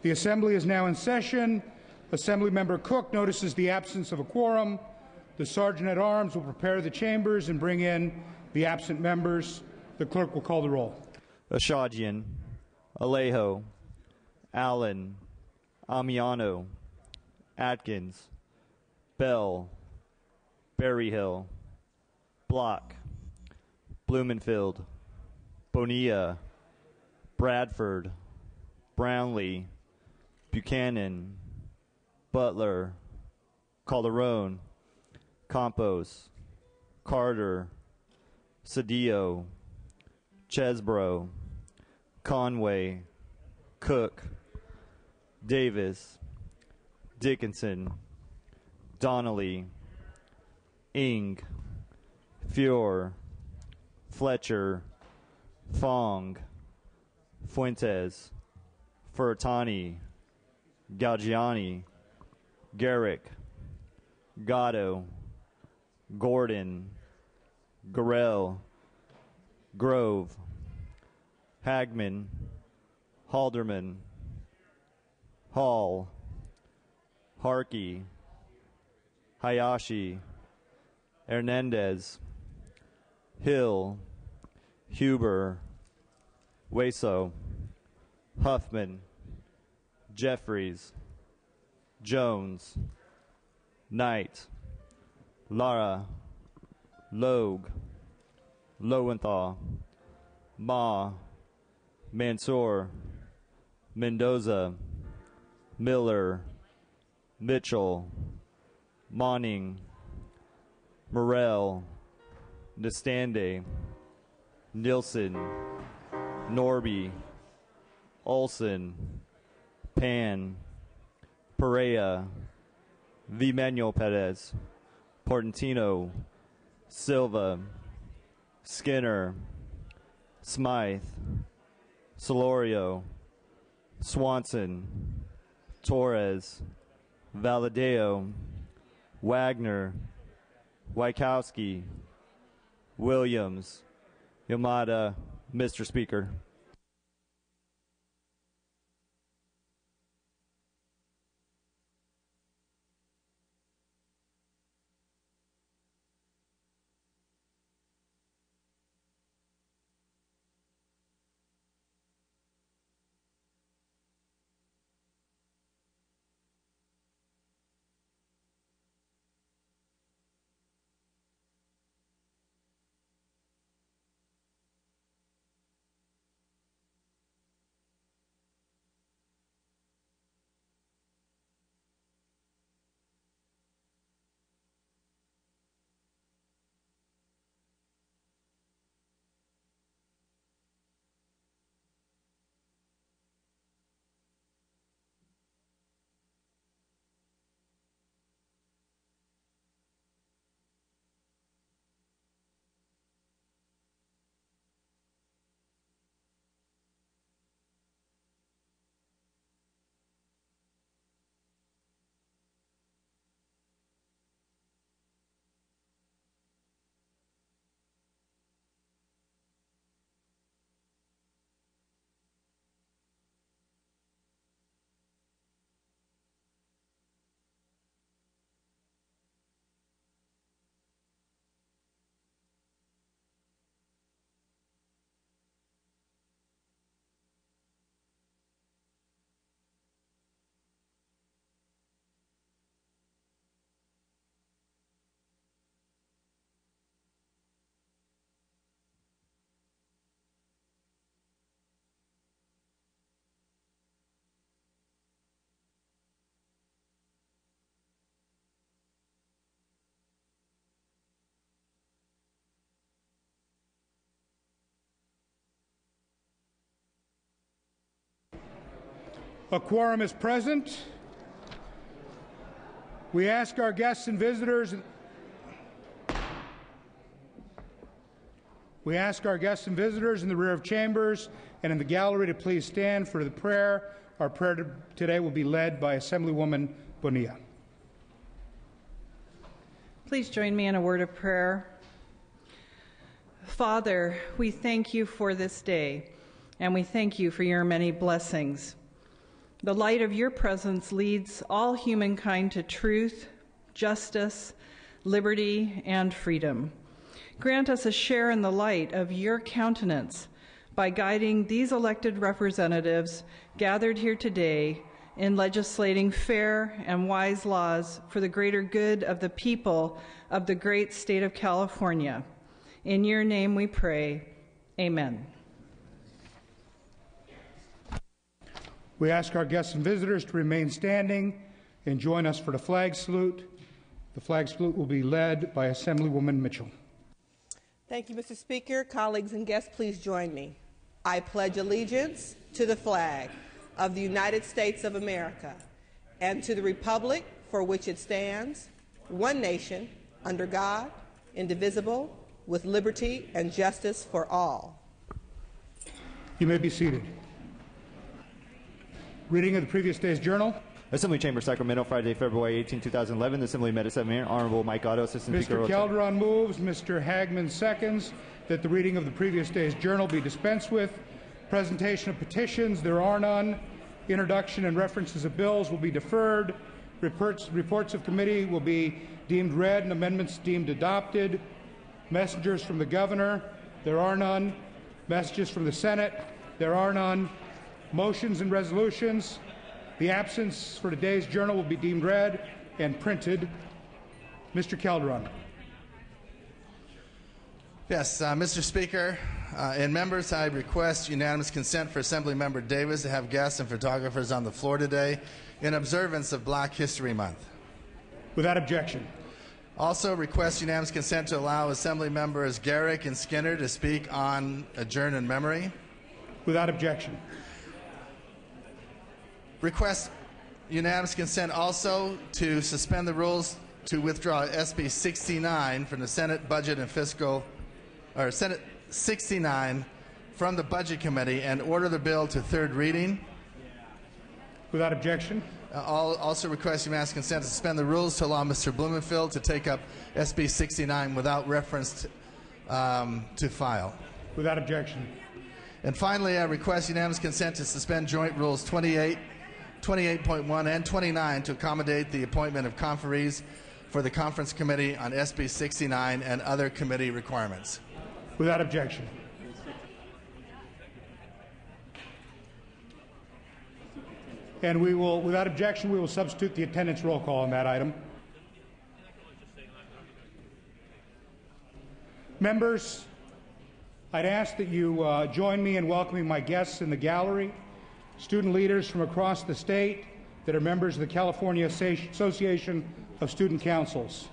The Assembly is now in session. Assemblymember Cook notices the absence of a quorum. The Sergeant-at-Arms will prepare the chambers and bring in the absent members. The clerk will call the roll. Ashadjian, Alejo, Allen, Amiano, Atkins, Bell, Berryhill, Block, Blumenfield, Bonilla, Bradford, Brownlee, Buchanan, Butler, Calderon, Campos, Carter, Cedillo, Chesbro, Conway, Cook, Davis, Dickinson, Donnelly, Ing, Fior, Fletcher, Fong, Fuentes, Furtani, Galgiani, Garrick, Gatto, Gordon, Gorell, Grove, Hagman, Halderman, Hall, Harkey, Hayashi, Hernandez, Hill, Huber, Weso, Huffman, Jeffries, Jones, Knight, Lara, Logue, Lowenthal, Ma, Mansour, Mendoza, Miller, Mitchell, Monning, Morrell, Nestande, Nilsson, Norby, Olson, Pan, Perea, V. Manuel Perez, Portantino, Silva, Skinner, Smythe, Solorio, Swanson, Torres, Valadeo, Wagner, Wykowski, Williams, Yamada, Mr. Speaker. A quorum is present. We ask our guests and visitors in the rear of chambers and in the gallery to please stand for the prayer. Our prayer today will be led by Assemblywoman Bonilla. Please join me in a word of prayer. Father, we thank you for this day, and we thank you for your many blessings. The light of your presence leads all humankind to truth, justice, liberty, and freedom. Grant us a share in the light of your countenance by guiding these elected representatives gathered here today in legislating fair and wise laws for the greater good of the people of the great state of California. In your name we pray. Amen. We ask our guests and visitors to remain standing and join us for the flag salute. The flag salute will be led by Assemblywoman Mitchell. Thank you, Mr. Speaker. Colleagues and guests, please join me. I pledge allegiance to the flag of the United States of America and to the republic for which it stands, one nation, under God, indivisible, with liberty and justice for all. You may be seated. Reading of the previous day's journal. Assembly Chamber, Sacramento, Friday, February 18, 2011. The Assembly met at 7 a.m. Honorable Mike Otto, Assistant Speaker. Mr. Calderon moves. Mr. Hagman seconds that the reading of the previous day's journal be dispensed with. Presentation of petitions, there are none. Introduction and references of bills will be deferred. Reports of committee will be deemed read and amendments deemed adopted. Messengers from the governor, there are none. Messages from the Senate, there are none. Motions and resolutions. The absence for today's journal will be deemed read and printed. Mr. Calderon. Yes, Mr. Speaker and members, I request unanimous consent for Assemblymember Davis to have guests and photographers on the floor today in observance of Black History Month. Without objection. Also request unanimous consent to allow Assembly members Garrick and Skinner to speak on Adjourn in Memory. Without objection. Request unanimous consent also to suspend the rules to withdraw SB 69 from the Senate Budget and Fiscal, or Senate 69 from the Budget Committee and order the bill to third reading. Without objection. Also request unanimous consent to suspend the rules to allow Mr. Blumenfield to take up SB 69 without reference to file. Without objection. And finally, I request unanimous consent to suspend Joint Rules 28, 28.1, and 29 to accommodate the appointment of conferees for the Conference Committee on SB 69 and other committee requirements. Without objection. And we will, without objection, we will substitute the attendance roll call on that item. Members, I'd ask that you join me in welcoming my guests in the gallery, student leaders from across the state that are members of the California Association of Student Councils.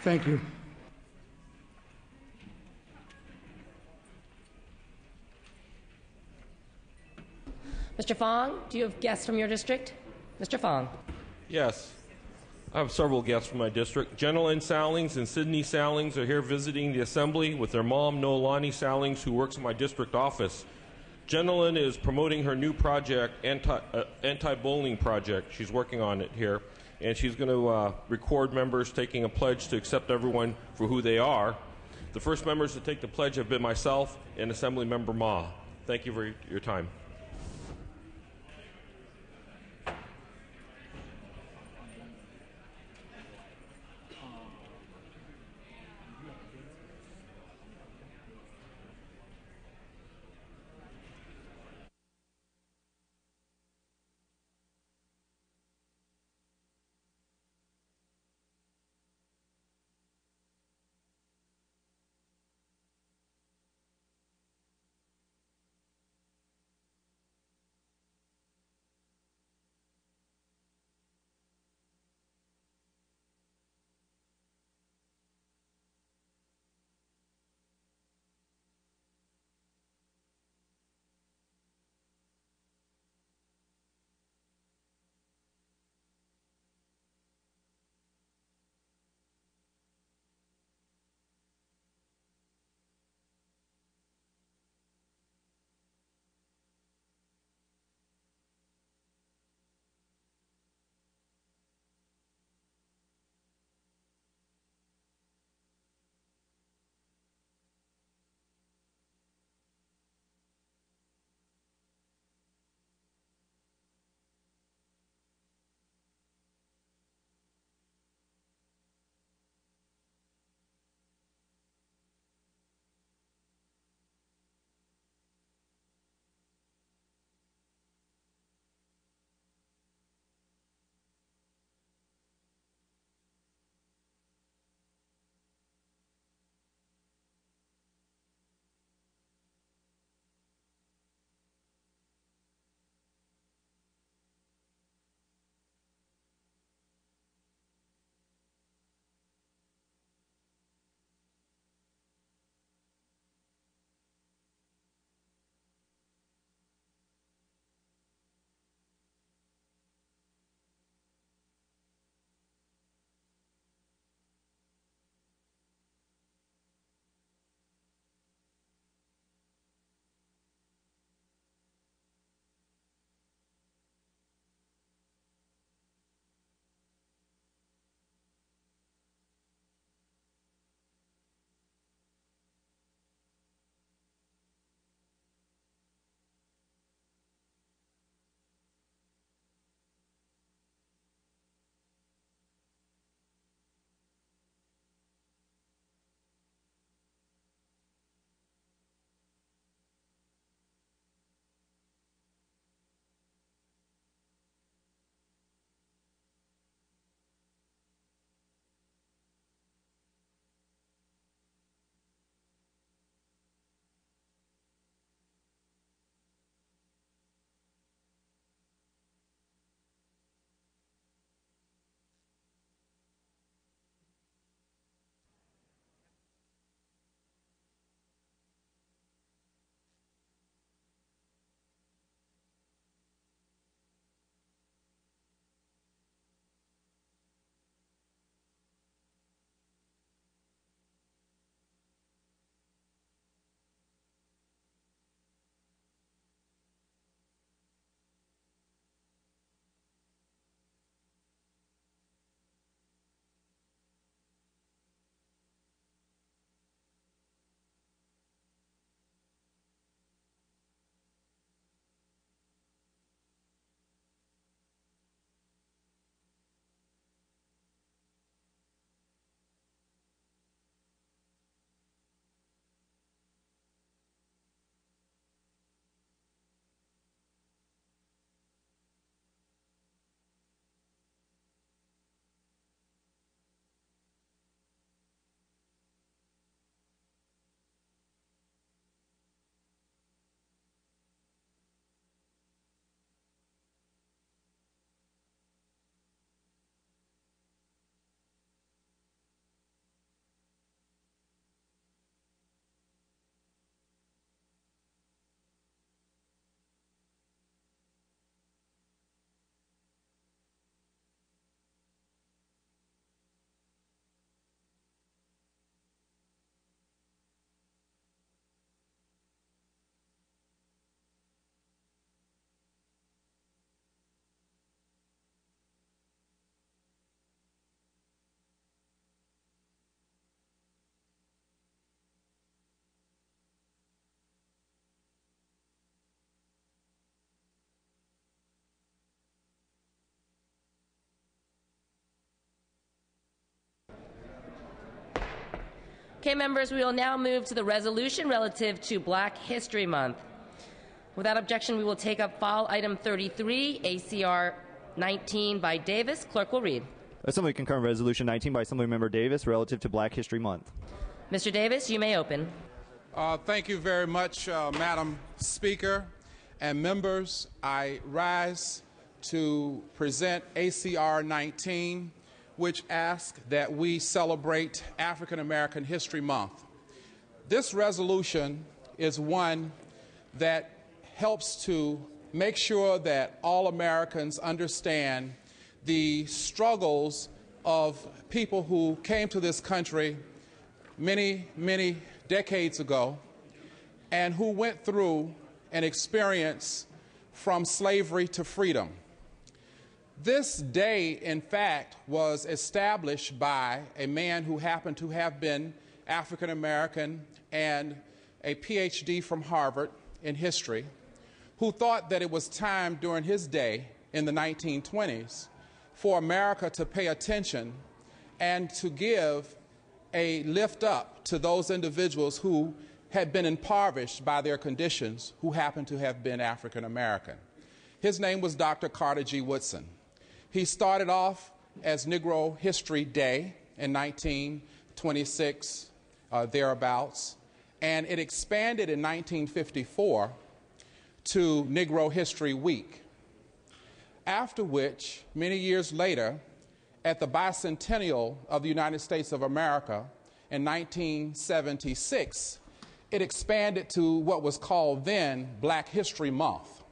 Thank you. Mr. Fong, do you have guests from your district? Mr. Fong. Yes. I have several guests from my district. Jenna-Lynn Sallings and Sydney Sallings are here visiting the Assembly with their mom, Noelani Sallings, who works in my district office. Jenna-Lynn is promoting her new project, anti-bullying project. She's working on it here. And she's going to record members taking a pledge to accept everyone for who they are. The first members to take the pledge have been myself and Assemblymember Ma. Thank you for your time. Okay, members, we will now move to the resolution relative to Black History Month. Without objection, we will take up file item 33, ACR 19 by Davis. Clerk will read. Assembly concurrent resolution 19 by Assemblymember Davis relative to Black History Month. Mr. Davis, you may open. Thank you very much, Madam Speaker and members. I rise to present ACR 19, which asks that we celebrate African American History Month. This resolution is one that helps to make sure that all Americans understand the struggles of people who came to this country many, many decades ago and who went through an experience from slavery to freedom. This day, in fact, was established by a man who happened to have been African American and a PhD from Harvard in history, who thought that it was time during his day in the 1920s for America to pay attention and to give a lift up to those individuals who had been impoverished by their conditions, who happened to have been African American. His name was Dr. Carter G. Woodson. He started off as Negro History Day in 1926, thereabouts, and it expanded in 1954 to Negro History Week, after which, many years later, at the bicentennial of the United States of America in 1976, it expanded to what was called then Black History Month.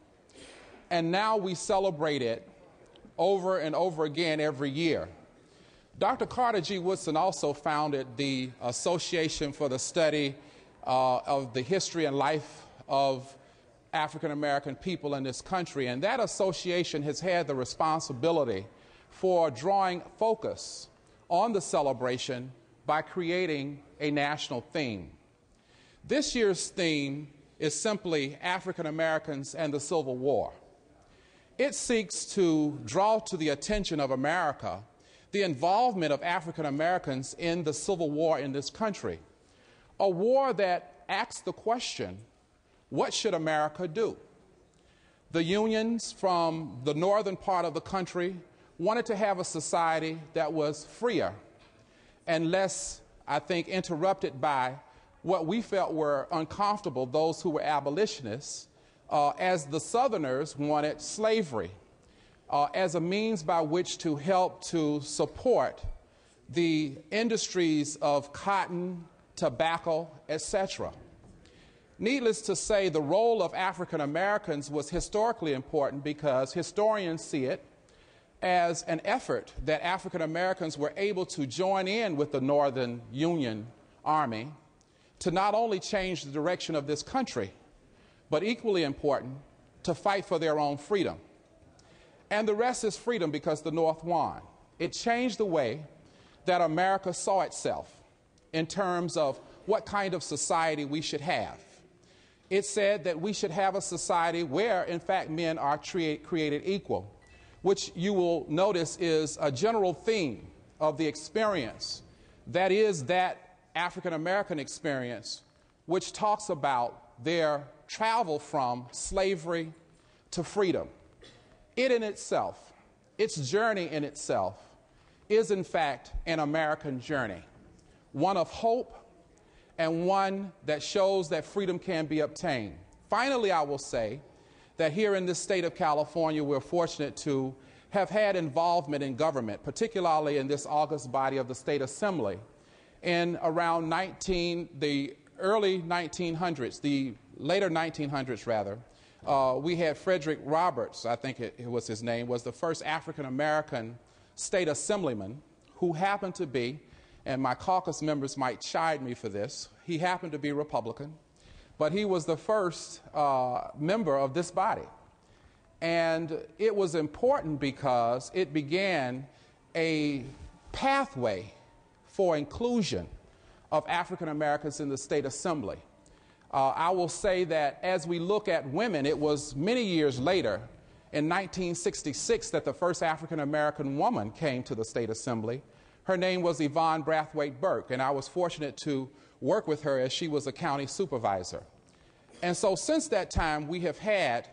And now we celebrate it over and over again every year. Dr. Carter G. Woodson also founded the Association for the Study of the History and Life of African American people in this country, and that association has had the responsibility for drawing focus on the celebration by creating a national theme. This year's theme is simply African Americans and the Civil War. It seeks to draw to the attention of America the involvement of African Americans in the Civil War in this country, a war that asks the question, what should America do? The unions from the northern part of the country wanted to have a society that was freer and less, I think, interrupted by what we felt were uncomfortable, those who were abolitionists, as the Southerners wanted slavery as a means by which to help to support the industries of cotton, tobacco, etc. Needless to say, the role of African Americans was historically important because historians see it as an effort that African Americans were able to join in with the Northern Union Army to not only change the direction of this country, but equally important, to fight for their own freedom. And the rest is freedom because the North won. It changed the way that America saw itself in terms of what kind of society we should have. It said that we should have a society where, in fact, men are created equal, which you will notice is a general theme of the experience. That is that African American experience, which talks about their travel from slavery to freedom. It in itself, its journey in itself, is in fact an American journey, one of hope and one that shows that freedom can be obtained. Finally, I will say that here in this state of California, we're fortunate to have had involvement in government, particularly in this august body of the State Assembly. In around the early 1900s, the later 1900s rather, we had Frederick Roberts, I think it was his name, was the first African-American state assemblyman who happened to be, and my caucus members might chide me for this, he happened to be Republican, but he was the first member of this body. And it was important because it began a pathway for inclusion of African Americans in the state assembly. I will say that as we look at women, it was many years later, in 1966, that the first African American woman came to the state assembly, Her name was Yvonne Brathwaite Burke, and I was fortunate to work with her as she was a county supervisor. And so since that time, we have had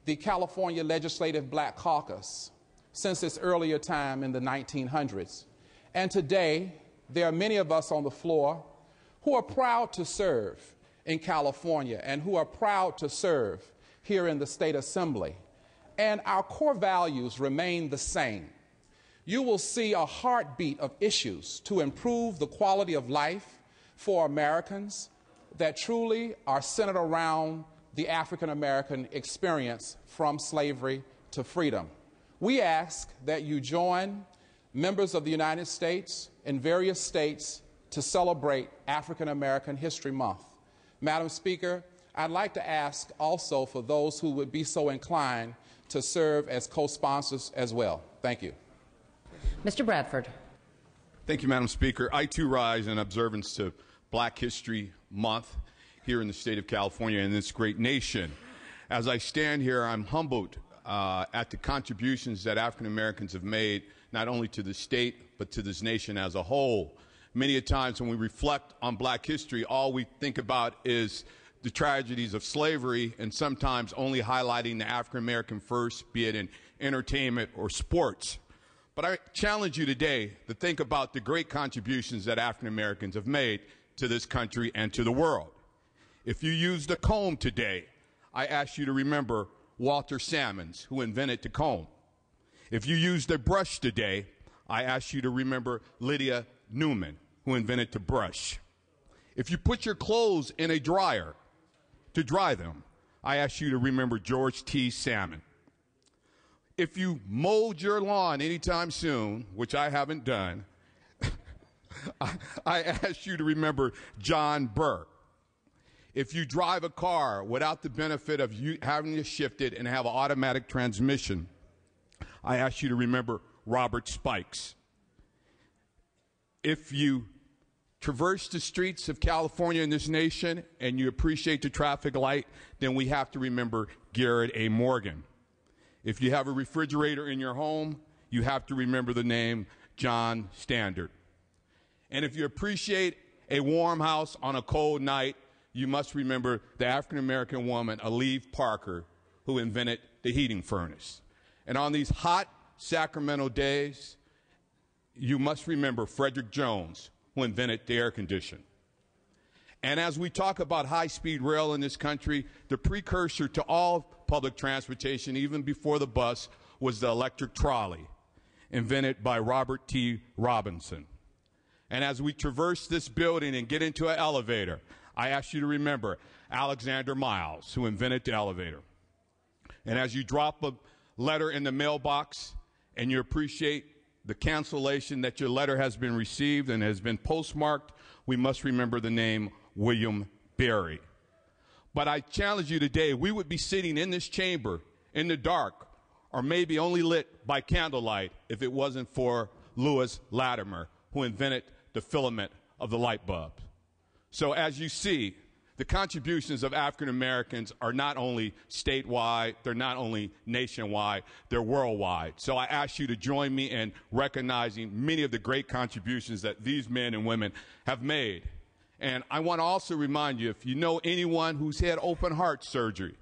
the California Legislative Black Caucus since its earlier time in the 1900s. And today, there are many of us on the floor who are proud to serve in California and who are proud to serve here in the State Assembly. And our core values remain the same. You will see a heartbeat of issues to improve the quality of life for Americans that truly are centered around the African American experience from slavery to freedom. We ask that you join members of the United States in various states to celebrate African American History Month. Madam Speaker, I'd like to ask also for those who would be so inclined to serve as co-sponsors as well. Thank you. Mr. Bradford. Thank you, Madam Speaker. I too rise in observance to Black History Month here in the state of California in this great nation. As I stand here, I'm humbled at the contributions that African Americans have made, not only to the state, but to this nation as a whole. Many a times when we reflect on Black history, all we think about is the tragedies of slavery and sometimes only highlighting the African American first, be it in entertainment or sports. But I challenge you today to think about the great contributions that African Americans have made to this country and to the world. If you use the comb today, I ask you to remember Walter Salmons, who invented the comb. If you use the brush today, I ask you to remember Lydia Newman, who invented the brush. If you put your clothes in a dryer to dry them, I ask you to remember George T. Salmon. If you mowed your lawn anytime soon, which I haven't done, I ask you to remember John Burke. If you drive a car without the benefit of you having to shift it and have an automatic transmission, I ask you to remember Robert Spikes. If you traverse the streets of California in this nation and you appreciate the traffic light, then we have to remember Garrett A. Morgan. If you have a refrigerator in your home, you have to remember the name John Standard. And if you appreciate a warm house on a cold night, you must remember the African-American woman, Aleve Parker, who invented the heating furnace. And on these hot Sacramento days, you must remember Frederick Jones, who invented the air conditioner. And as we talk about high-speed rail in this country, the precursor to all public transportation, even before the bus, was the electric trolley, invented by Robert T. Robinson. And as we traverse this building and get into an elevator, I ask you to remember Alexander Miles, who invented the elevator. And as you drop a letter in the mailbox and you appreciate the cancellation that your letter has been received and has been postmarked, we must remember the name William Berry. But I challenge you today, we would be sitting in this chamber in the dark or maybe only lit by candlelight if it wasn't for Lewis Latimer, who invented the filament of the light bulb. So as you see, the contributions of African Americans are not only statewide, they're not only nationwide, they're worldwide. So I ask you to join me in recognizing many of the great contributions that these men and women have made. And I want to also remind you, if you know anyone who's had open heart surgery,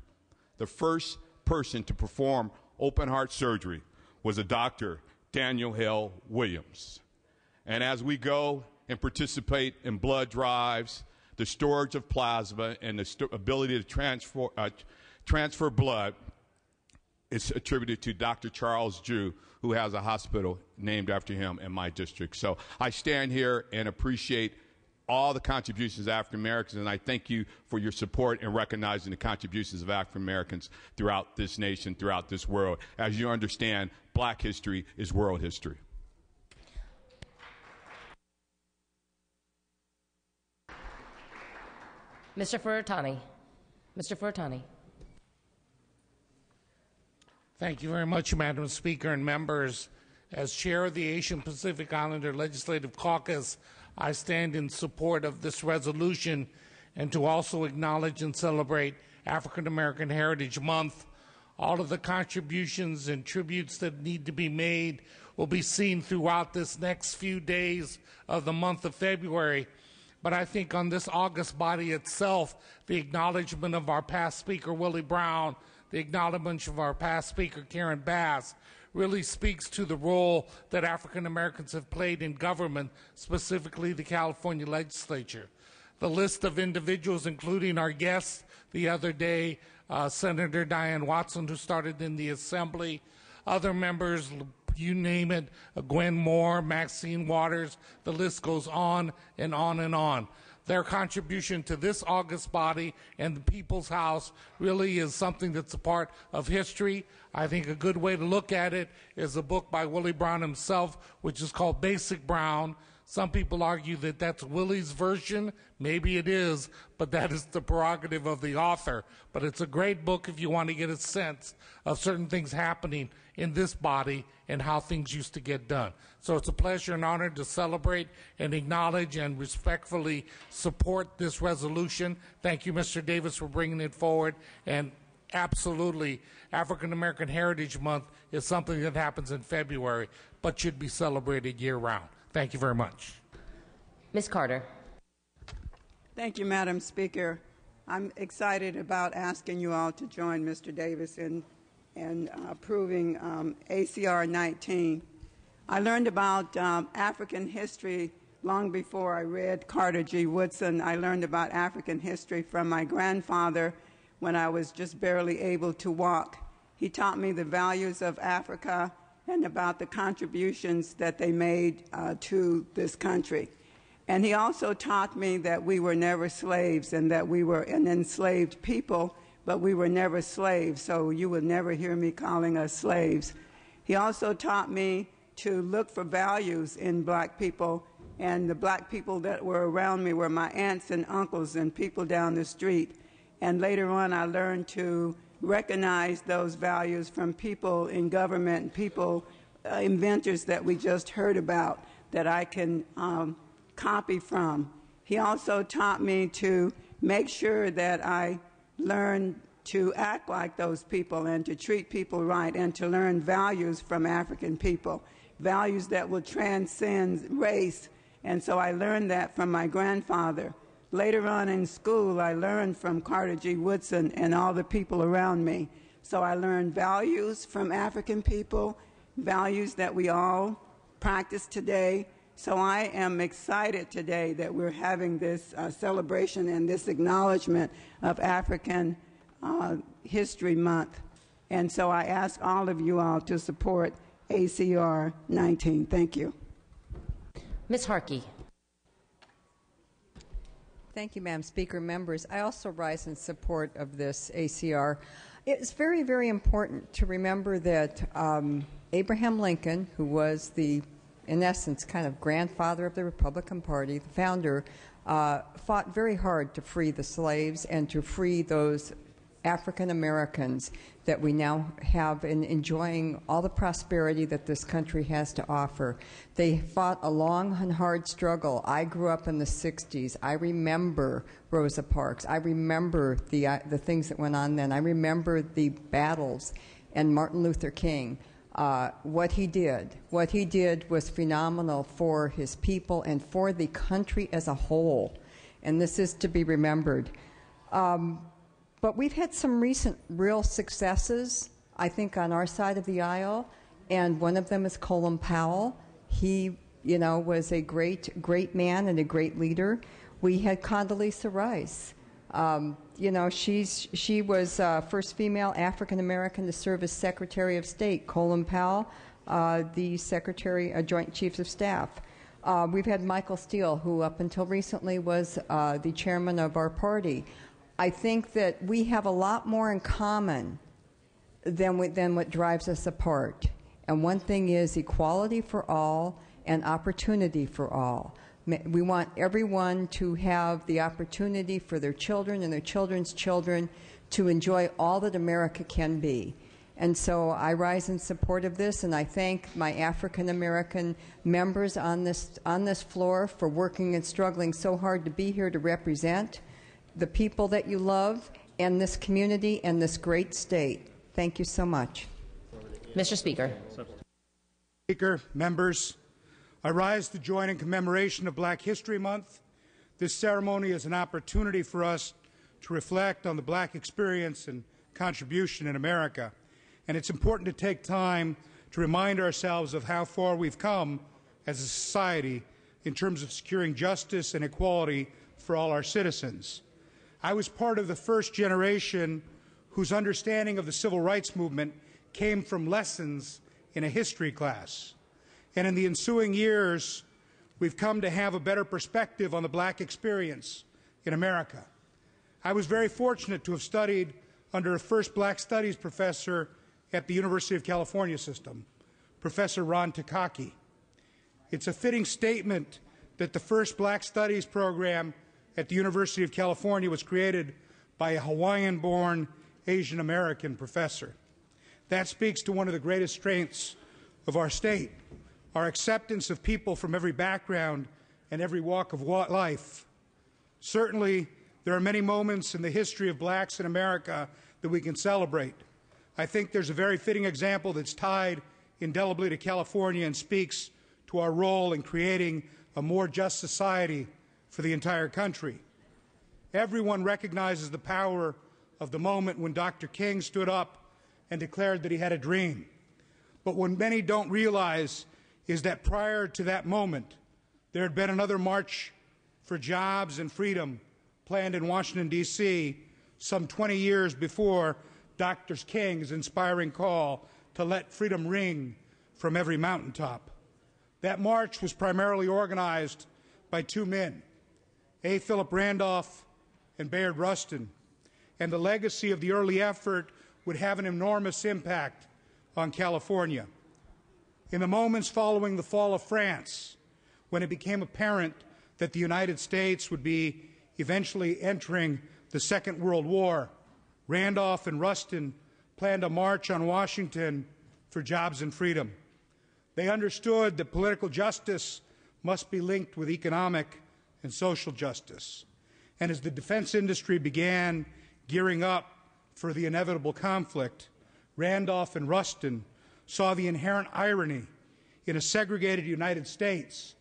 the first person to perform open heart surgery was a Dr. Daniel Hale Williams. And as we go and participate in blood drives, the storage of plasma, and the ability to transfer blood is attributed to Dr. Charles Drew, who has a hospital named after him in my district. So I stand here and appreciate all the contributions of African Americans, and I thank you for your support in recognizing the contributions of African Americans throughout this nation, throughout this world. As you understand, Black history is world history. Mr. Furutani. Mr. Furutani. Thank you very much, Madam Speaker and members. As chair of the Asian Pacific Islander Legislative Caucus, I stand in support of this resolution and to also acknowledge and celebrate African American Heritage Month. All of the contributions and tributes that need to be made will be seen throughout this next few days of the month of February. But I think on this August body itself, the acknowledgement of our past speaker, Willie Brown, the acknowledgement of our past speaker, Karen Bass, really speaks to the role that African Americans have played in government, specifically the California legislature. The list of individuals, including our guest the other day, Senator Diane Watson, who started in the Assembly, other members, you name it, Gwen Moore, Maxine Waters, the list goes on and on and on. Their contribution to this August body and the People's House really is something that's a part of history. I think a good way to look at it is a book by Willie Brown himself, which is called Basic Brown. Some people argue that that's Willie's version. Maybe it is, but that is the prerogative of the author. But it's a great book if you want to get a sense of certain things happening in this body and how things used to get done. So it's a pleasure and honor to celebrate and acknowledge and respectfully support this resolution. Thank you, Mr. Davis, for bringing it forward. And absolutely, African American Heritage Month is something that happens in February, but should be celebrated year-round. Thank you very much. Ms. Carter. Thank you, Madam Speaker. I'm excited about asking you all to join Mr. Davis in approving ACR 19. I learned about African history long before I read Carter G. Woodson. I learned about African history from my grandfather when I was just barely able to walk. He taught me the values of Africa and about the contributions that they made to this country. And he also taught me that we were never slaves and that we were an enslaved people, but we were never slaves, so you would never hear me calling us slaves. He also taught me to look for values in black people, and the black people that were around me were my aunts and uncles and people down the street. And later on, I learned to recognize those values from people in government, people, inventors that we just heard about that I can copy from. He also taught me to make sure that I learned to act like those people and to treat people right and to learn values from African people, values that will transcend race. And so I learned that from my grandfather. Later on in school, I learned from Carter G. Woodson and all the people around me. So I learned values from African people, values that we all practice today. So I am excited today that we're having this celebration and this acknowledgement of African History Month. And so I ask all of you all to support ACR 19. Thank you. Ms. Harkey. Thank you, Madam Speaker. Members, I also rise in support of this ACR. It's very, very important to remember that Abraham Lincoln, who was the, in essence, kind of grandfather of the Republican Party, the founder, fought very hard to free the slaves and to free those African Americans that we now have in enjoying all the prosperity that this country has to offer. They fought a long and hard struggle. I grew up in the 60s. I remember Rosa Parks. I remember the things that went on then. I remember the battles and Martin Luther King. What he did was phenomenal for his people and for the country as a whole. And this is to be remembered. But we've had some recent real successes, I think, on our side of the aisle, and one of them is Colin Powell. He, was a great man and a great leader. We had Condoleezza Rice. She was first female African American to serve as Secretary of State. Colin Powell, the Secretary, Joint Chiefs of Staff. We've had Michael Steele, who up until recently was the chairman of our party. I think that we have a lot more in common than what drives us apart. And one thing is equality for all and opportunity for all. We want everyone to have the opportunity for their children and their children's children to enjoy all that America can be. And so I rise in support of this, and I thank my African American members on this floor for working and struggling so hard to be here to represent the people that you love and this community and this great state. Thank you so much. Mr. Speaker. Speaker, members, I rise to join in commemoration of Black History Month. This ceremony is an opportunity for us to reflect on the Black experience and contribution in America. And it's important to take time to remind ourselves of how far we've come as a society in terms of securing justice and equality for all our citizens. I was part of the first generation whose understanding of the civil rights movement came from lessons in a history class. And in the ensuing years, we've come to have a better perspective on the Black experience in America. I was very fortunate to have studied under a first Black Studies professor at the University of California system, Professor Ron Takaki. It's a fitting statement that the first Black Studies program at the University of California was created by a Hawaiian-born Asian American professor. That speaks to one of the greatest strengths of our state, our acceptance of people from every background and every walk of life. Certainly, there are many moments in the history of blacks in America that we can celebrate. I think there's a very fitting example that's tied indelibly to California and speaks to our role in creating a more just society for the entire country. Everyone recognizes the power of the moment when Dr. King stood up and declared that he had a dream. But what many don't realize is that prior to that moment, there had been another march for jobs and freedom planned in Washington, D.C., some 20 years before Dr. King's inspiring call to let freedom ring from every mountaintop. That march was primarily organized by two men, A. Philip Randolph and Bayard Rustin, and the legacy of the early effort would have an enormous impact on California. In the moments following the fall of France, when it became apparent that the United States would be eventually entering the Second World War, Randolph and Rustin planned a march on Washington for jobs and freedom. They understood that political justice must be linked with economic and social justice. And as the defense industry began gearing up for the inevitable conflict, Randolph and Rustin saw the inherent irony in a segregated United States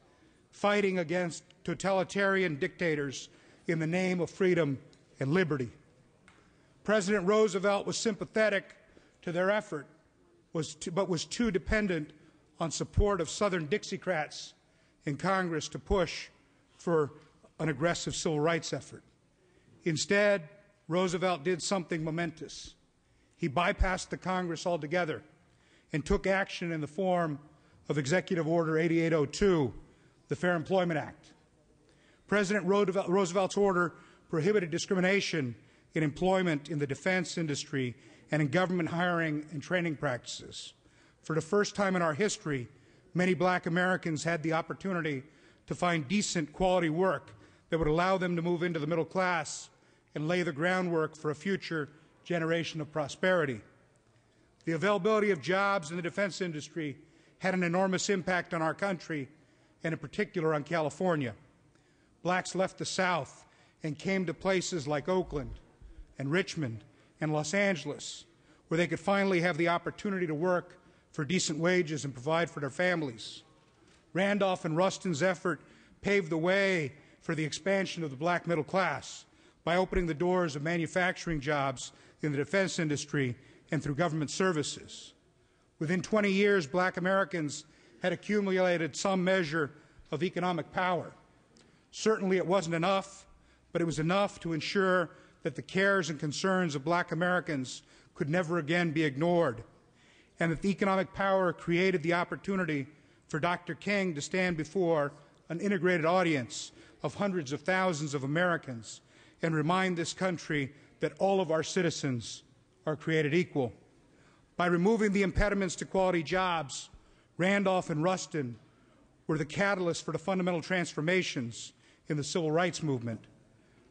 fighting against totalitarian dictators in the name of freedom and liberty. President Roosevelt was sympathetic to their effort, but was too dependent on support of Southern Dixiecrats in Congress to push for an aggressive civil rights effort. Instead, Roosevelt did something momentous. He bypassed the Congress altogether and took action in the form of Executive Order 8802, the Fair Employment Act. President Roosevelt's order prohibited discrimination in employment in the defense industry and in government hiring and training practices. For the first time in our history, many black Americans had the opportunity to find decent quality work that would allow them to move into the middle class and lay the groundwork for a future generation of prosperity. The availability of jobs in the defense industry had an enormous impact on our country, and in particular on California. Blacks left the South and came to places like Oakland and Richmond and Los Angeles, where they could finally have the opportunity to work for decent wages and provide for their families. Randolph and Rustin's effort paved the way for the expansion of the black middle class by opening the doors of manufacturing jobs in the defense industry and through government services. Within 20 years, black Americans had accumulated some measure of economic power. Certainly it wasn't enough, but it was enough to ensure that the cares and concerns of black Americans could never again be ignored, and that the economic power created the opportunity for Dr. King to stand before an integrated audience of hundreds of thousands of Americans and remind this country that all of our citizens are created equal. By removing the impediments to quality jobs, Randolph and Rustin were the catalyst for the fundamental transformations in the civil rights movement.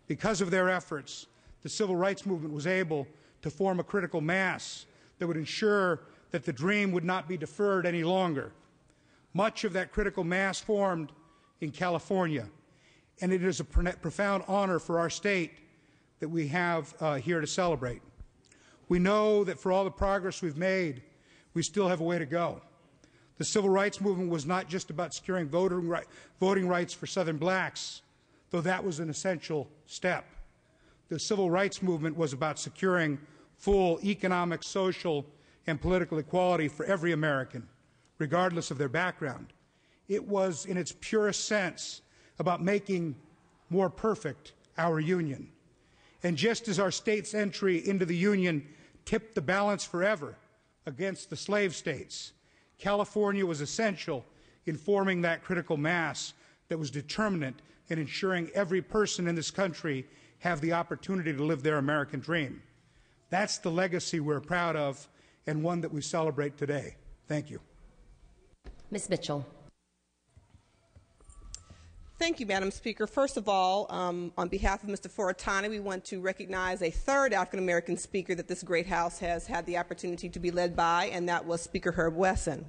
Because of their efforts, the civil rights movement was able to form a critical mass that would ensure that the dream would not be deferred any longer. Much of that critical mass formed in California, and it is a profound honor for our state that we have here to celebrate. We know that for all the progress we've made, we still have a way to go. The civil rights movement was not just about securing voting rights for Southern blacks, though that was an essential step. The civil rights movement was about securing full economic, social, and political equality for every American, regardless of their background. It was, in its purest sense, about making more perfect our Union. And just as our state's entry into the Union tipped the balance forever against the slave states, California was essential in forming that critical mass that was determinant in ensuring every person in this country have the opportunity to live their American dream. That's the legacy we're proud of and one that we celebrate today. Thank you. Ms. Mitchell. Thank you, Madam Speaker. First of all, on behalf of Mr. Foratani, we want to recognize a third African-American speaker that this great House has had the opportunity to be led by, and that was Speaker Herb Wesson.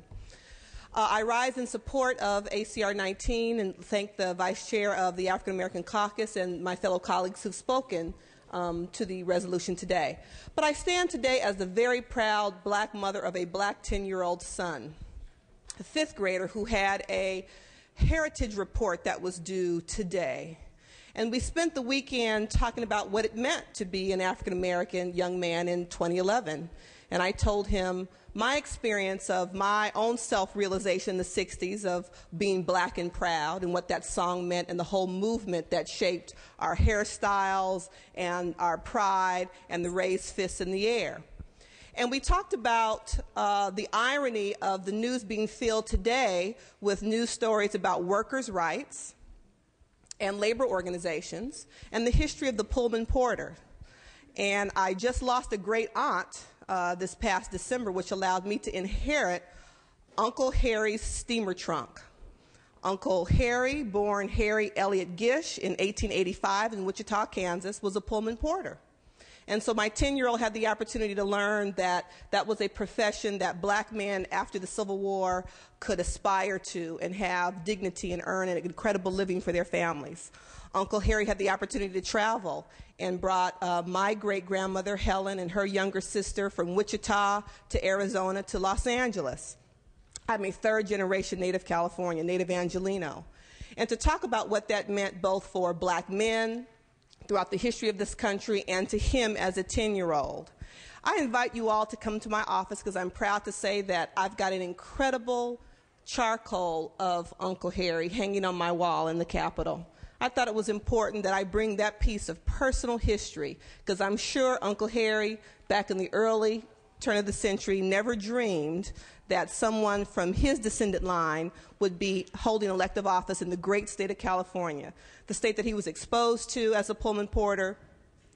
I rise in support of ACR 19 and thank the Vice Chair of the African-American Caucus and my fellow colleagues who've spoken to the resolution today. But I stand today as the very proud black mother of a black 10-year-old son, a fifth grader who had a heritage report that was due today. And we spent the weekend talking about what it meant to be an African-American young man in 2011. And I told him my experience of my own self-realization in the 60s of being black and proud and what that song meant and the whole movement that shaped our hairstyles and our pride and the raised fists in the air. And we talked about the irony of the news being filled today with news stories about workers' rights and labor organizations and the history of the Pullman Porter. And I just lost a great aunt this past December, which allowed me to inherit Uncle Harry's steamer trunk. Uncle Harry, born Harry Elliott Gish in 1885 in Wichita, Kansas, was a Pullman Porter. And so my 10-year-old had the opportunity to learn that that was a profession that black men after the Civil War could aspire to and have dignity and earn an incredible living for their families. Uncle Harry had the opportunity to travel and brought my great-grandmother Helen and her younger sister from Wichita to Arizona to Los Angeles. I'm a third-generation native California, native Angelino. And to talk about what that meant both for black men throughout the history of this country and to him as a 10-year-old. I invite you all to come to my office because I'm proud to say that I've got an incredible charcoal of Uncle Harry hanging on my wall in the Capitol. I thought it was important that I bring that piece of personal history because I'm sure Uncle Harry, back in the early turn of the century, never dreamed that someone from his descendant line would be holding elective office in the great state of California, the state that he was exposed to as a Pullman Porter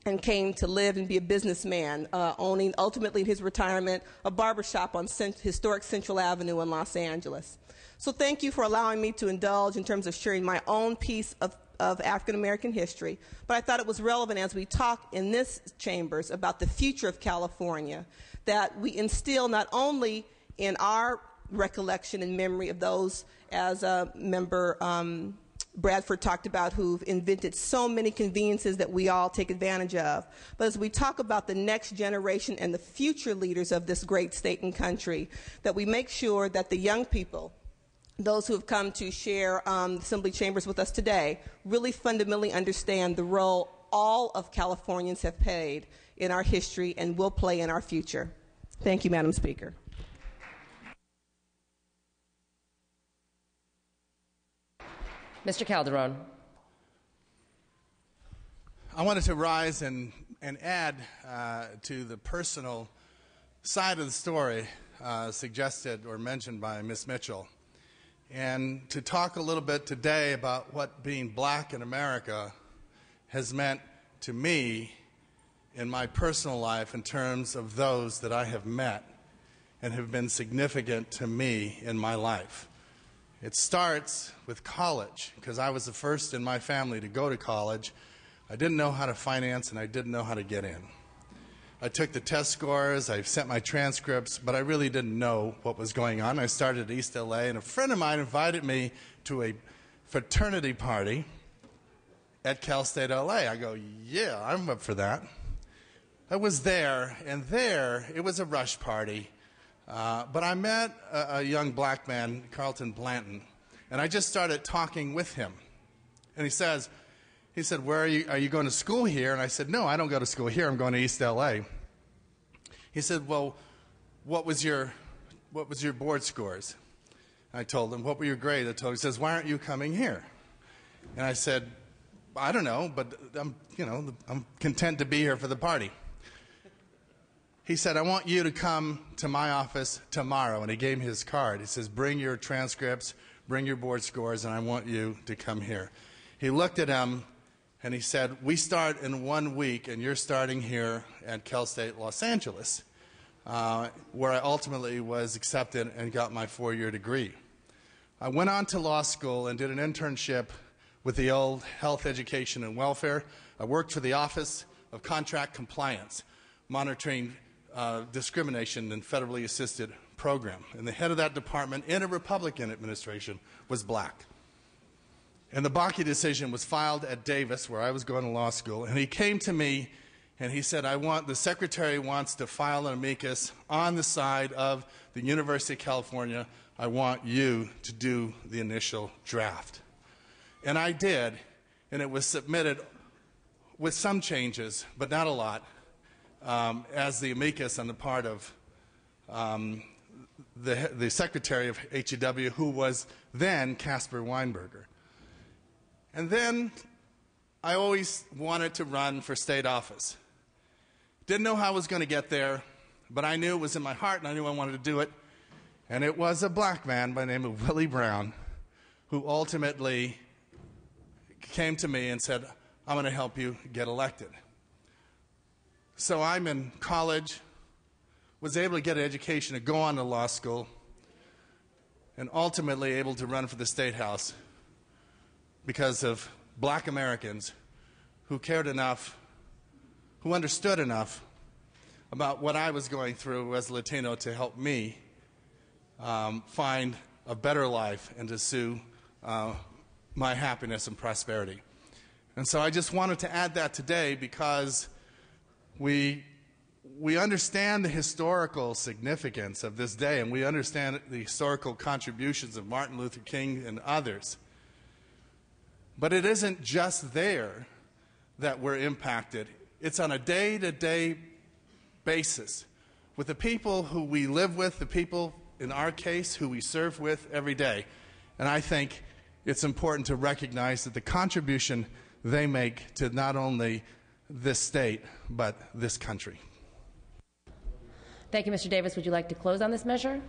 and came to live and be a businessman, owning ultimately in his retirement a barbershop on historic Central Avenue in Los Angeles. So thank you for allowing me to indulge in terms of sharing my own piece of African-American history, but I thought it was relevant as we talk in this chambers about the future of California, that we instill not only in our recollection and memory of those, as Member Bradford talked about, who've invented so many conveniences that we all take advantage of, but as we talk about the next generation and the future leaders of this great state and country, that we make sure that the young people, those who have come to share Assembly chambers with us today, really fundamentally understand the role all of Californians have played in our history and will play in our future. Thank you, Madam Speaker. Mr. Calderon. I wanted to rise and add to the personal side of the story suggested or mentioned by Ms. Mitchell, and to talk a little bit today about what being black in America has meant to me in my personal life in terms of those that I have met and have been significant to me in my life. It starts with college, because I was the first in my family to go to college. I didn't know how to finance, and I didn't know how to get in. I took the test scores, I sent my transcripts, but I really didn't know what was going on. I started at East LA, and a friend of mine invited me to a fraternity party at Cal State LA. I go, yeah, I'm up for that. I was there, and there, it was a rush party. But I met a young black man, Carlton Blanton, and I just started talking with him. And he said, where are you going to school here? And I said, no, I don't go to school here. I'm going to East LA. He said, well, what was your board scores? I told him, what were your grades? I told him, he says, why aren't you coming here? And I said, I don't know, but I'm content to be here for the party. He said, I want you to come to my office tomorrow. And he gave me his card. He says, bring your transcripts, bring your board scores, and I want you to come here. He looked at him, and he said, we start in 1 week, and you're starting here at Cal State Los Angeles, where I ultimately was accepted and got my 4-year degree. I went on to law school and did an internship with the old Health, Education, and Welfare. I worked for the Office of Contract Compliance, monitoring discrimination in federally assisted program. And the head of that department in a Republican administration was black. And the Bakke decision was filed at Davis, where I was going to law school, and he came to me and he said, the secretary wants to file an amicus on the side of the University of California. I want you to do the initial draft. And I did, and it was submitted with some changes, but not a lot, as the amicus on the part of the secretary of HEW, who was then Caspar Weinberger. And then I always wanted to run for state office. Didn't know how I was going to get there, but I knew it was in my heart, and I knew I wanted to do it. And it was a black man by the name of Willie Brown who ultimately came to me and said, I'm going to help you get elected. So I'm in college, was able to get an education to go on to law school, and ultimately able to run for the State House because of black Americans who cared enough, who understood enough about what I was going through as a Latino to help me find a better life and to pursue my happiness and prosperity. And so I just wanted to add that today because we understand the historical significance of this day, and we understand the historical contributions of Martin Luther King and others. But it isn't just there that we're impacted. It's on a day-to-day basis with the people who we live with, the people, in our case, who we serve with every day. And I think it's important to recognize that the contribution they make to not only this state, but this country. Thank you, Mr. Davis. Would you like to close on this measure?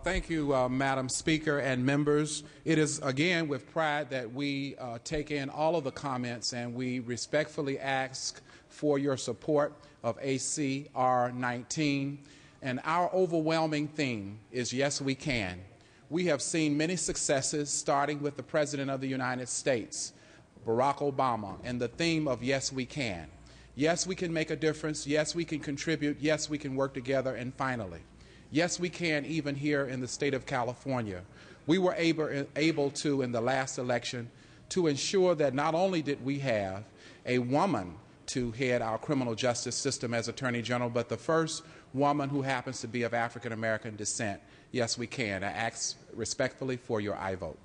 Thank you, Madam Speaker and members. It is, again, with pride that we take in all of the comments, and we respectfully ask for your support of ACR 19. And our overwhelming theme is yes, we can. We have seen many successes, starting with the President of the United States, Barack Obama, and the theme of yes, we can. Yes, we can make a difference. Yes, we can contribute. Yes, we can work together. And finally, yes, we can even here in the state of California. We were able to, in the last election, to ensure that not only did we have a woman to head our criminal justice system as Attorney General, but the first woman who happens to be of African American descent. Yes, we can. I ask respectfully for your aye vote.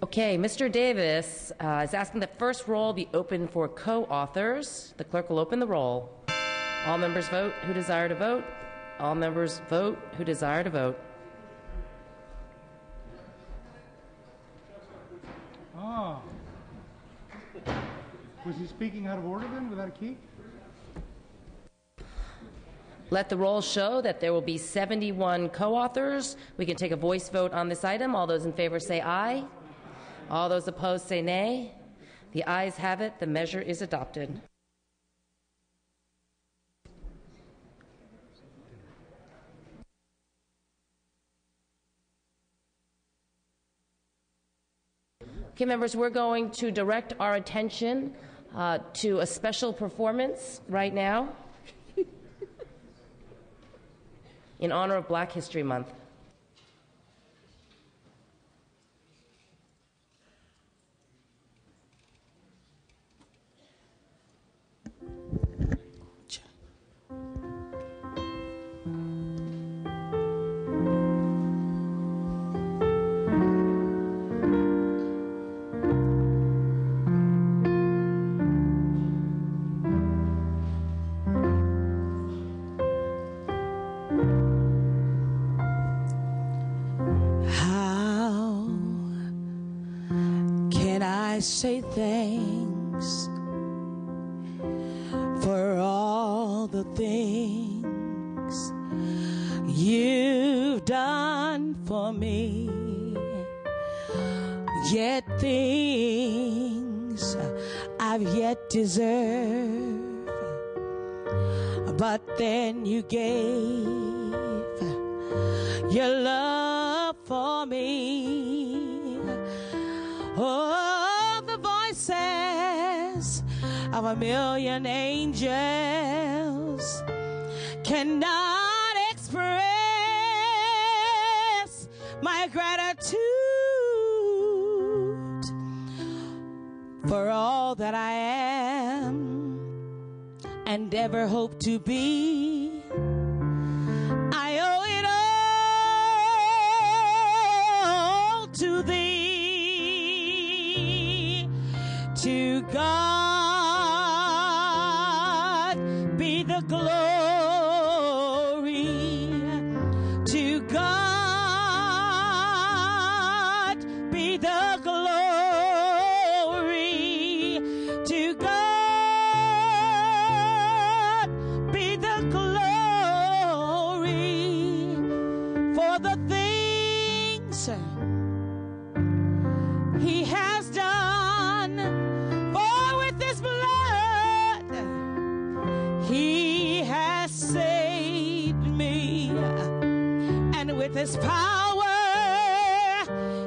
Okay, Mr. Davis is asking that first roll be open for co-authors. The clerk will open the roll. All members vote who desire to vote. All members vote who desire to vote. Ah. Was he speaking out of order then, without a key? Let the roll show that there will be 71 co-authors. We can take a voice vote on this item. All those in favor say aye. All those opposed say nay. The ayes have it. The measure is adopted. Okay, members, we're going to direct our attention to a special performance right now in honor of Black History Month. say thanks for all the things you've done for me, yet things I've yet deserved, but then you gave your love for me. Oh, the voices of a million angels cannot express my gratitude for all that I am and ever hope to be. I owe it all to thee. To God be the glory. To God be the glory. To God be the glory for the things he has done. For with his blood he has saved me, and with his power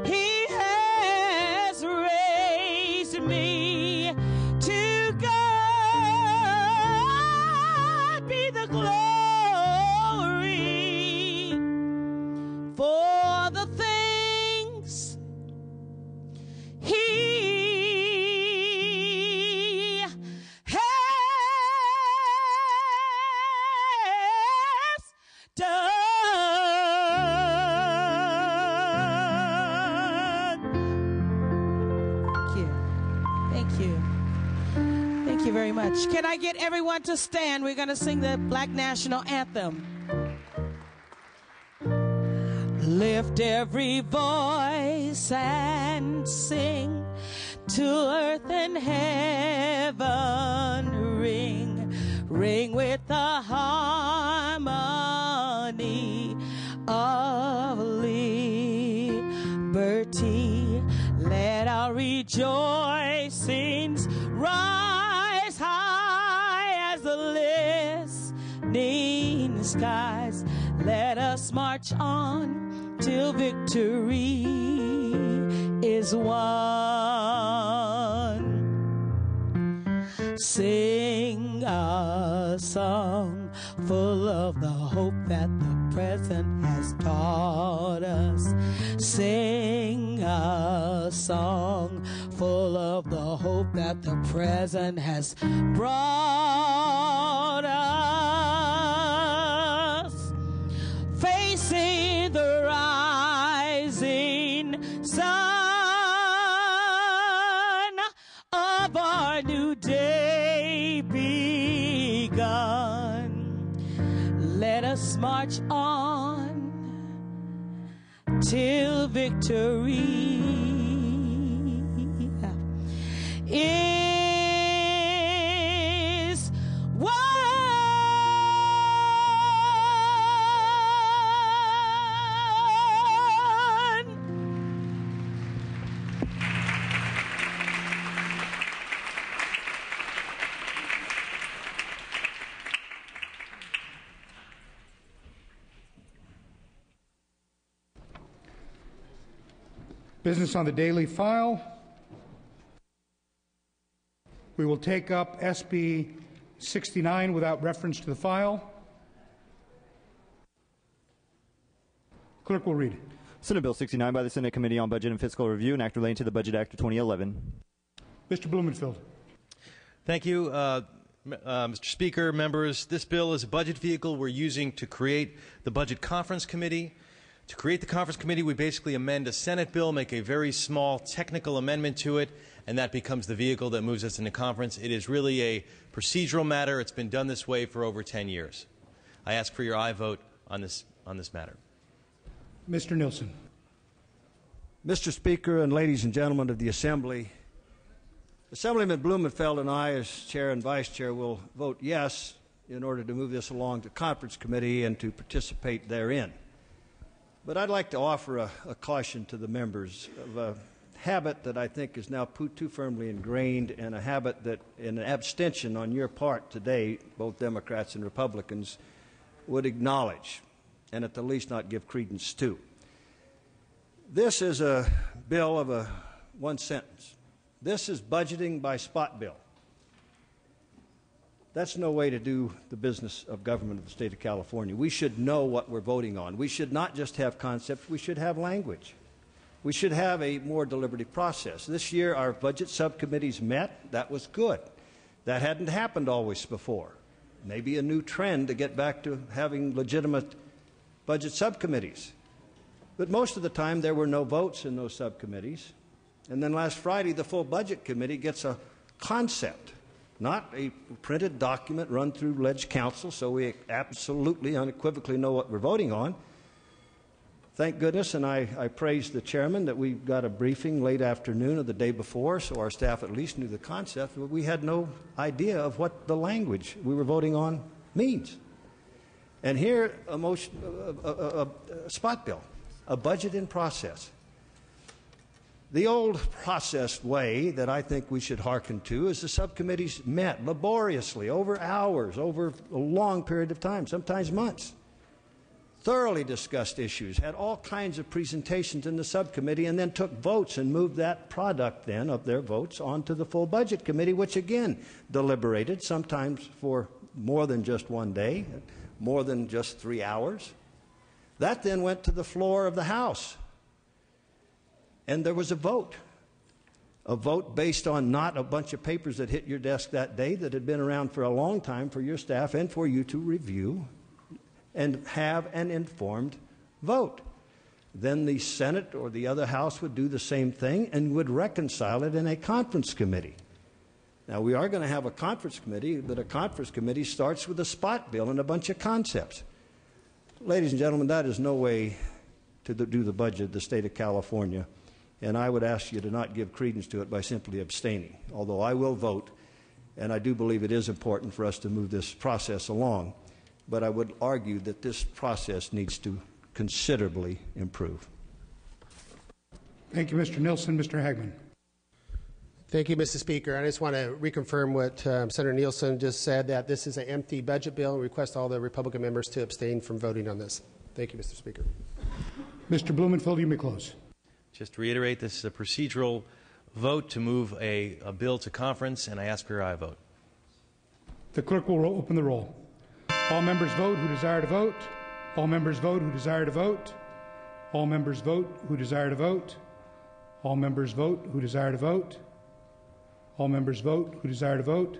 he has raised me. To God be the glory for the things he has done. Thank you. Thank you. Thank you very much. Can I get everyone to stand? We're going to sing the Black National Anthem. Lift every voice and sing to earth and heaven. Ring, ring with the harmony of liberty. Let our rejoicings rise high as the listening skies. Let us march on till victory is won. Sing a song full of the hope that the present has taught us. Sing a song full of the hope that the present has brought us. Facing the rising sun of our new day begun. Let us march on till victory is won. Business on the daily file. We will take up SB 69 without reference to the file. Clerk will read it. Senate Bill 69 by the Senate Committee on Budget and Fiscal Review, an act relating to the Budget Act of 2011. Mr. Blumenfield. Thank you, Mr. Speaker, members. This bill is a budget vehicle we're using to create the Budget Conference Committee. To create the Conference Committee, we basically amend a Senate bill, make a very small technical amendment to it, and that becomes the vehicle that moves us into conference. It is really a procedural matter. It's been done this way for over 10 years. I ask for your aye vote on this matter. Mr. Nilsen. Mr. Speaker and ladies and gentlemen of the Assembly, Assemblyman Blumenfeld and I, as chair and vice chair, will vote yes in order to move this along to conference committee and to participate therein. But I'd like to offer a caution to the members of a habit that I think is now too firmly ingrained, and a habit that, in an abstention on your part today, both Democrats and Republicans would acknowledge and at the least not give credence to. This is a bill of one sentence. This is budgeting by spot bill. That's no way to do the business of government of the state of California. We should know what we're voting on. We should not just have concepts, we should have language. We should have a more deliberative process. This year our budget subcommittees met. That was good. That hadn't happened always before. Maybe a new trend to get back to having legitimate budget subcommittees. But most of the time there were no votes in those subcommittees. And then last Friday the full budget committee gets a concept, not a printed document run through Ledge Council, so we absolutely, unequivocally know what we're voting on. Thank goodness, and I praise the chairman that we got a briefing late afternoon of the day before, so our staff at least knew the concept, but we had no idea of what the language we were voting on means. And here, a spot bill, a budget in process. The old processed way that I think we should hearken to is the subcommittees met laboriously over hours, over a long period of time, sometimes months, thoroughly discussed issues, had all kinds of presentations in the subcommittee, and then took votes and moved that product then of their votes onto the full budget committee, which again deliberated, sometimes for more than just one day, more than just 3 hours. That then went to the floor of the House. And there was a vote based on not a bunch of papers that hit your desk that day that had been around for a long time for your staff and for you to review and have an informed vote. Then the Senate or the other House would do the same thing and would reconcile it in a conference committee. Now, we are going to have a conference committee, but a conference committee starts with a spot bill and a bunch of concepts. Ladies and gentlemen, that is no way to do the budget of the state of California. And I would ask you to not give credence to it by simply abstaining, although I will vote, and I do believe it is important for us to move this process along. But I would argue that this process needs to considerably improve. Thank you, Mr. Nielsen. Mr. Hagman. Thank you, Mr. Speaker. I just want to reconfirm what Senator Nielsen just said, that this is an empty budget bill, and request all the Republican members to abstain from voting on this. Thank you, Mr. Speaker. Mr. Blumenfeld, you may close. Just to reiterate, this is a procedural vote to move a bill to conference, and I ask for your aye vote. The clerk will open the roll. All members vote who desire to vote. All members vote who desire to vote. All members vote who desire to vote. All members vote who desire to vote. All members vote who desire to vote.